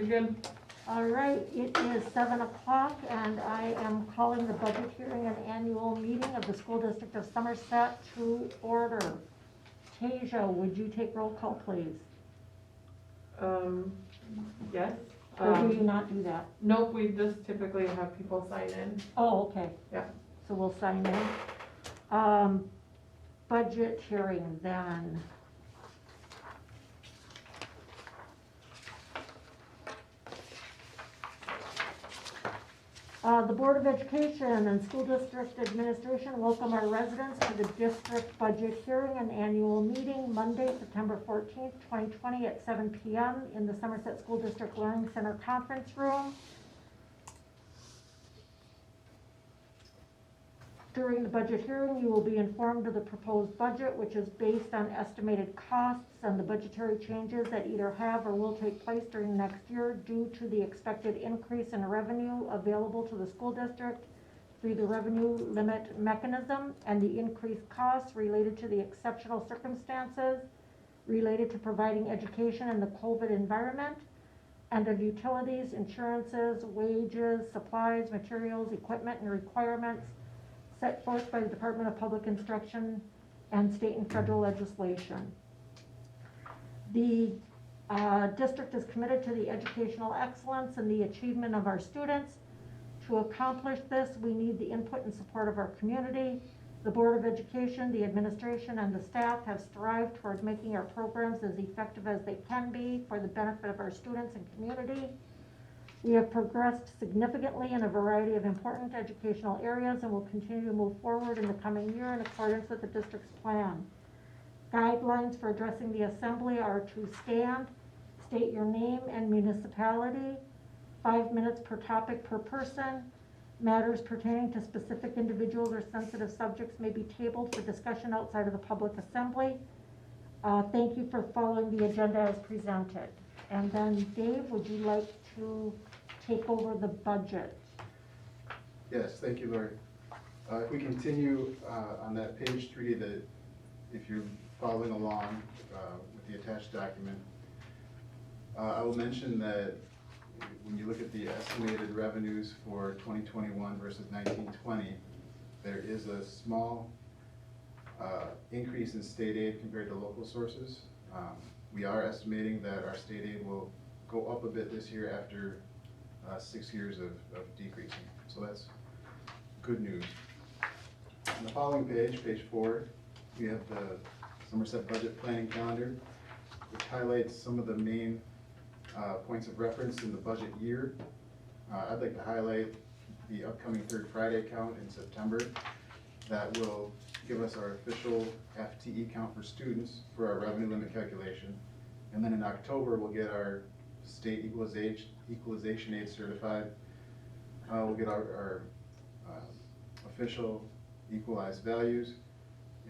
You're good. All right, it is 7 o'clock and I am calling the budget hearing and annual meeting of the School District of Somerset to order. Tasia, would you take roll call, please? Yes. Or do you not do that? Nope, we just typically have people sign in. Oh, okay. Yeah. So we'll sign in. Budget hearing then. The Board of Education and School District Administration welcome our residents to the district budget hearing and annual meeting Monday, September 14th, 2020 at 7 p.m. in the Somerset School District Learning Center Conference Room. During the budget hearing, you will be informed of the proposed budget, which is based on estimated costs and the budgetary changes that either have or will take place during the next year due to the expected increase in revenue available to the school district through the revenue limit mechanism and the increased costs related to the exceptional circumstances related to providing education in the COVID environment, and of utilities, insurances, wages, supplies, materials, equipment, and requirements set forth by the Department of Public Instruction and state and federal legislation. The district is committed to the educational excellence and the achievement of our students. To accomplish this, we need the input and support of our community. The Board of Education, the administration, and the staff have strived toward making our programs as effective as they can be for the benefit of our students and community. We have progressed significantly in a variety of important educational areas and will continue to move forward in the coming year in accordance with the district's plan. Guidelines for addressing the assembly are to stand, state your name and municipality, 5 minutes per topic per person. Matters pertaining to specific individuals or sensitive subjects may be tabled for discussion outside of the public assembly. Thank you for following the agenda as presented. And then Dave, would you like to take over the budget? Yes, thank you, Lori. If we continue on that page 3, if you're following along with the attached document, I will mention that when you look at the estimated revenues for 2021 versus 1920, there is a small increase in state aid compared to local sources. We are estimating that our state aid will go up a bit this year after 6 years of decreasing. So that's good news. On the following page, page 4, we have the Somerset Budget Planning Calendar, which highlights some of the main points of reference in the budget year. I'd like to highlight the upcoming Third Friday count in September. That will give us our official FTE count for students for our revenue limit calculation. And then in October, we'll get our state equalization aid certified. We'll get our official equalized values,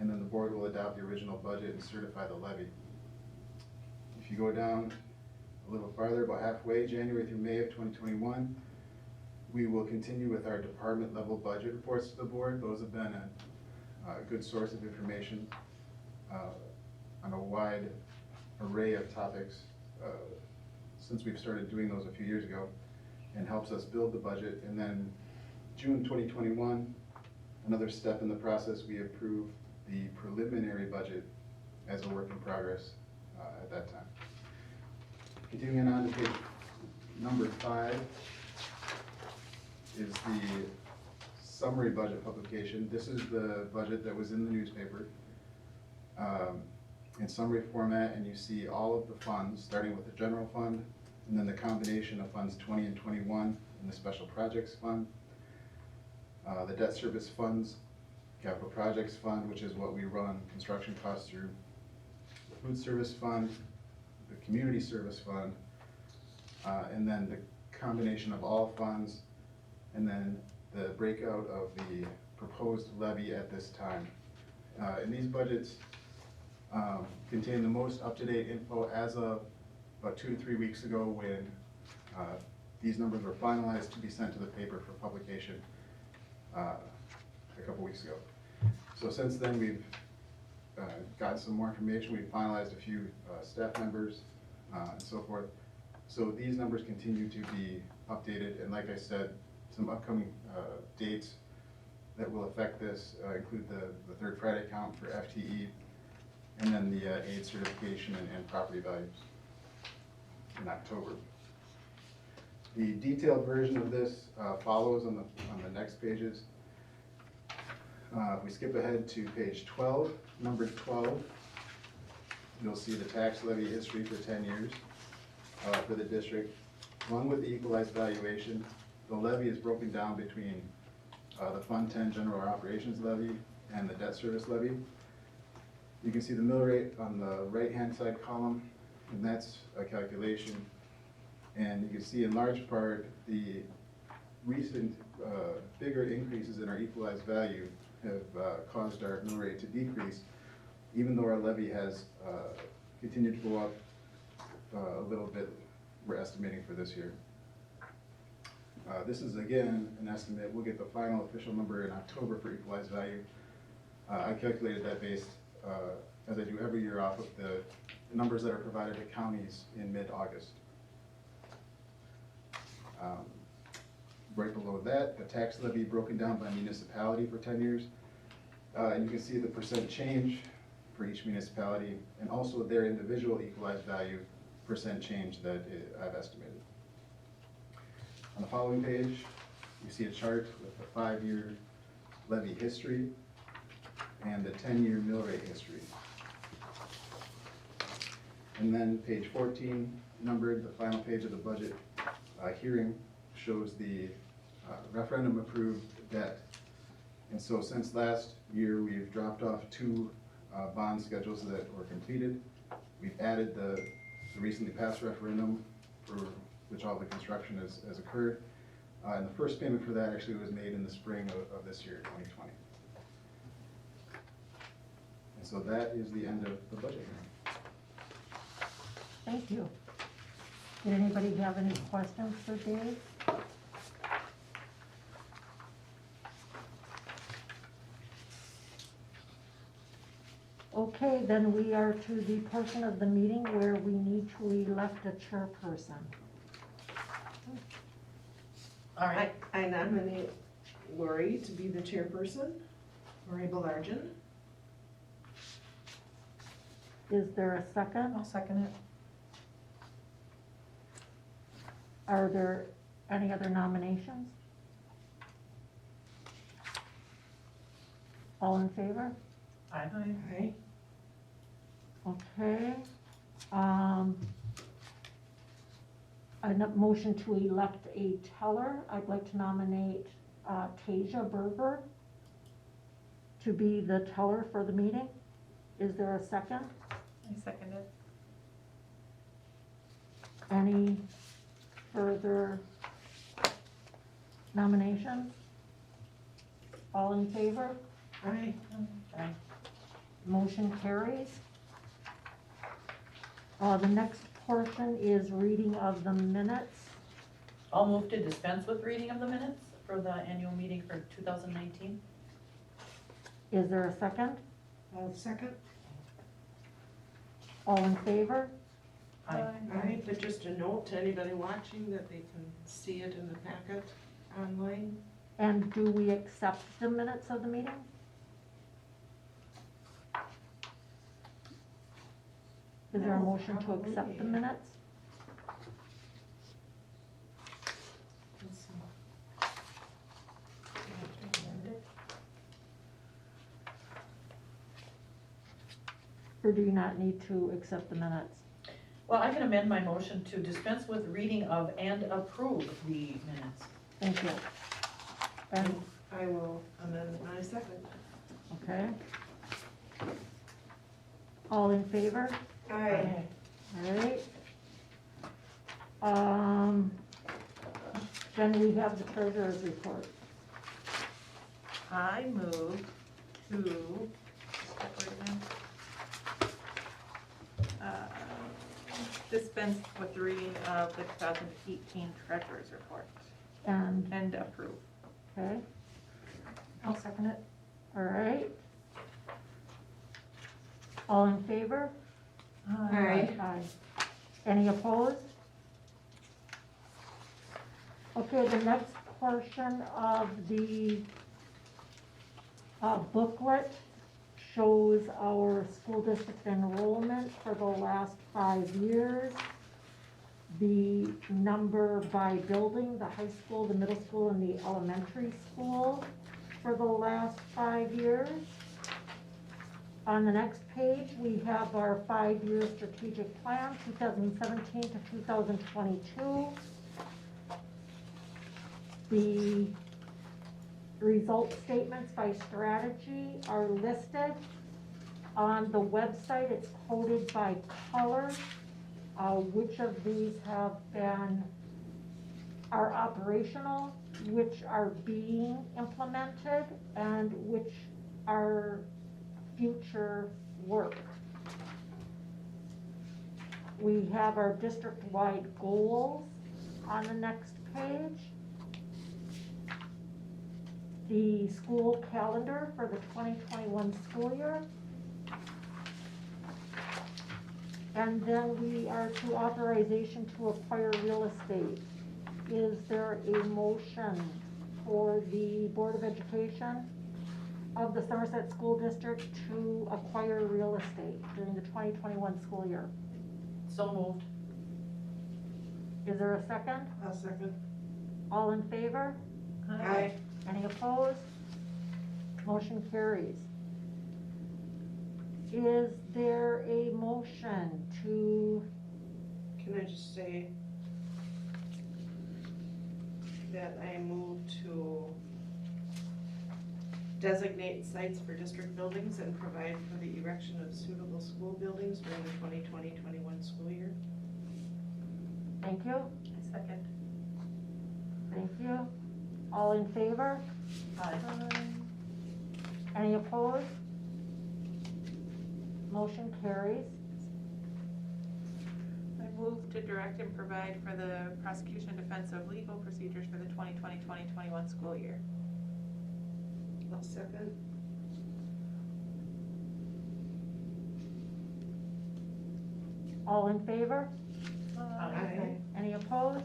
and then the board will adopt the original budget and certify the levy. If you go down a little farther, about halfway, January through May of 2021, we will continue with our department level budget reports to the board. Those have been a good source of information on a wide array of topics since we've started doing those a few years ago, and helps us build the budget. And then June 2021, another step in the process, we approve the preliminary budget as a work in progress at that time. Continuing on to page number 5 is the summary budget publication. This is the budget that was in the newspaper in summary format, and you see all of the funds, starting with the general fund, and then the combination of funds 20 and 21 in the special projects fund, the debt service funds, capital projects fund, which is what we run construction costs through, the food service fund, the community service fund, and then the combination of all funds, and then the breakout of the proposed levy at this time. And these budgets contain the most up-to-date info as of about 2 to 3 weeks ago, when these numbers were finalized to be sent to the paper for publication a couple weeks ago. So since then, we've gotten some more information. We've finalized a few staff members and so forth. So these numbers continue to be updated, and like I said, some upcoming dates that will affect this include the third Friday count for FTE, and then the aid certification and property values in October. The detailed version of this follows on the next pages. If we skip ahead to page 12, number 12, you'll see the tax levy history for 10 years for the district. Along with the equalized valuation, the levy is broken down between the Fund 10 general operations levy and the debt service levy. You can see the mill rate on the right-hand side column, and that's a calculation. And you can see in large part the recent bigger increases in our equalized value have caused our mill rate to decrease, even though our levy has continued to go up a little bit, we're estimating for this year. This is again an estimate. We'll get the final official number in October for equalized value. I calculated that based, as I do every year, off of the numbers that are provided to counties in mid-August. Right below that, the tax levy broken down by municipality for 10 years. And you can see the percent change for each municipality, and also their individual equalized value percent change that I've estimated. On the following page, you see a chart with the 5-year levy history and the 10-year mill rate history. And then page 14, numbered, the final page of the budget hearing, shows the referendum approved debt. And so since last year, we've dropped off 2 bond schedules that were completed. We've added the recently passed referendum for which all the construction has occurred. And the first payment for that actually was made in the spring of this year, 2020. And so that is the end of the budget hearing. Thank you. Did anybody have any questions for Dave? Okay, then we are to the portion of the meeting where we need to elect a chairperson. All right, I nominate Lori to be the chairperson, Lori Belargin. Is there a second? I'll second it. Are there any other nominations? All in favor? Aye. Aye. Okay. A motion to elect a teller. I'd like to nominate Tasia Berger to be the teller for the meeting. Is there a second? I second it. Any further nominations? All in favor? Aye. Aye. Motion carries. The next portion is reading of the minutes. I'll move to dispense with reading of the minutes for the annual meeting for 2019. Is there a second? I'll second. All in favor? Aye. Aye, but just a note to anybody watching that they can see it in the packet online. And do we accept the minutes of the meeting? Is there a No, motion to accept the probably. minutes? Let's see. Or do you not need to accept the minutes? Well, I can amend my motion to dispense with reading of and approve the minutes. Thank you. And, I will amend my second. okay. All in favor? Aye. Alright. Then we have the treasurer's report. I move to, step right in. Dispense with the reading of the 2018 treasurer's report And, approve. okay, I'll second it. alright. All in favor? Aye. Aye. Any opposed? Okay, the next portion of the booklet shows our school district enrollment for the last 5 years. The number by building, the high school, the middle school, and the elementary school for the last 5 years. On the next page, we have our 5-year strategic plan, 2017 to 2022. The result statements by strategy are listed. On the website, it's coded by color. Which of these are operational, which are being implemented, and which are future work. We have our district-wide goals on the next page. The school calendar for the 2021 school year. And then we are to authorization to acquire real estate. Is there a motion for the Board of Education of the Somerset School District to acquire real estate during the 2021 school year? So moved. Is there a second? I'll second. All in favor? Aye. Any opposed? Motion carries. Is there a motion to, Can I just say that I move to designate sites for district buildings and provide for the erection of suitable school buildings during the 2020-21 school year? thank you, I second. thank you. All in favor? Aye. Any opposed? Motion carries. I move to direct and provide for the prosecution and defense of legal procedures for the 2020-2021 school year. I'll second. All in favor? Aye. Any opposed?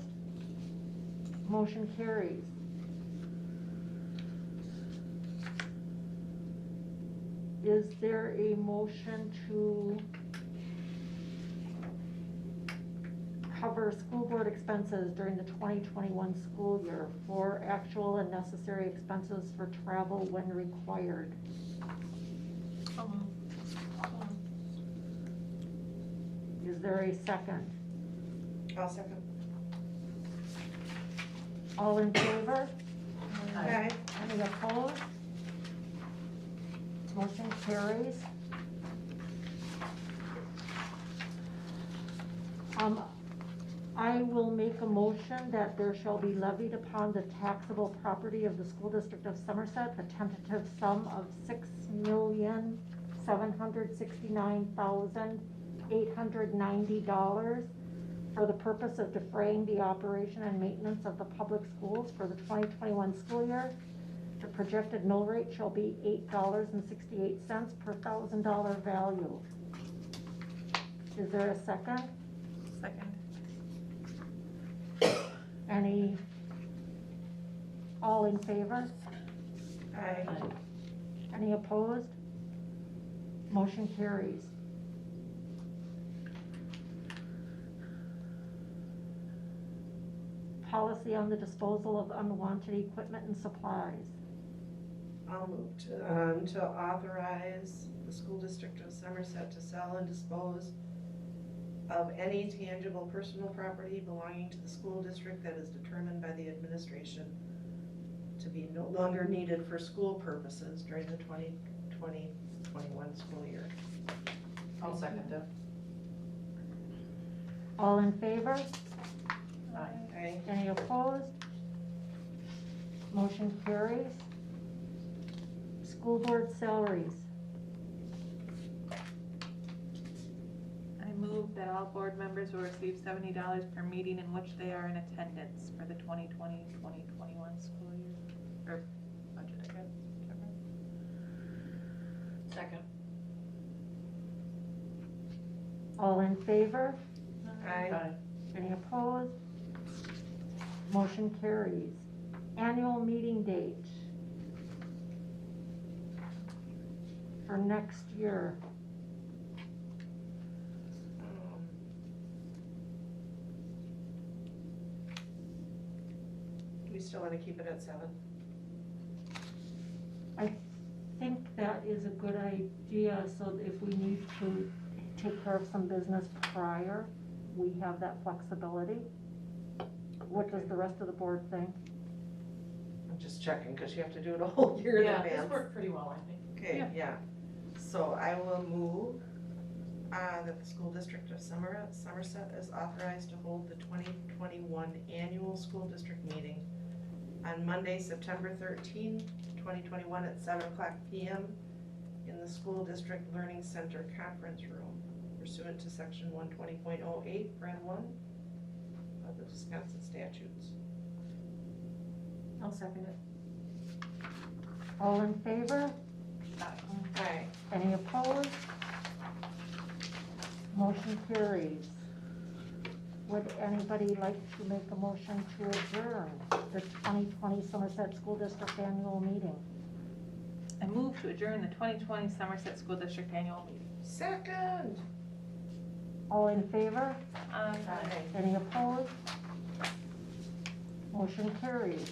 Motion carries. Is there a motion to cover school board expenses during the 2021 school year for actual and necessary expenses for travel when required? So moved. Is there a second? I'll second. All in favor? Aye. Any opposed? Motion carries. I will make a motion that there shall be levied upon the taxable property of the school district of Somerset a tentative sum of $6,769,890 for the purpose of defraying the operation and maintenance of the public schools for the 2021 school year. The projected mill rate shall be $8.68 per $1,000 value. Is there a second? Second. All in favor? Aye. Any opposed? Motion carries. Policy on the disposal of unwanted equipment and supplies. I'll move to authorize the school district of Somerset to sell and dispose of any tangible personal property belonging to the school district that is determined by the administration to be no longer needed for school purposes during the 2020-21 school year. I'll second it. All in favor? Aye. Aye. Any opposed? Motion carries. School board salaries. I move that all board members will receive $70 per meeting in which they are in attendance for the 2020-2021 school year, or budget, I guess, whichever. Second. All in favor? Aye. Any opposed? Motion carries. Annual meeting date for next year. We still wanna keep it at 7? I think that is a good idea, so if we need to take care of some business prior, we have that flexibility. What does the rest of the board think? I'm just checking, cause you have to do it a whole year in Yeah, advance. this worked pretty well, I think. Okay, yeah. So I will move that the school district of Somerset is authorized to hold the 2021 annual school district meeting on Monday, September 13, 2021 at 7:00 p.m. in the School District Learning Center Conference Room pursuant to section 120.08, Paren 1 of the Wisconsin statutes. I'll second it. All in favor? Aye. Any opposed? Motion carries. Would anybody like to make a motion to adjourn the 2020 Somerset School District Annual Meeting? I move to adjourn the 2020 Somerset School District Annual Meeting. Second. All in favor? Aye. Any opposed? Motion carries.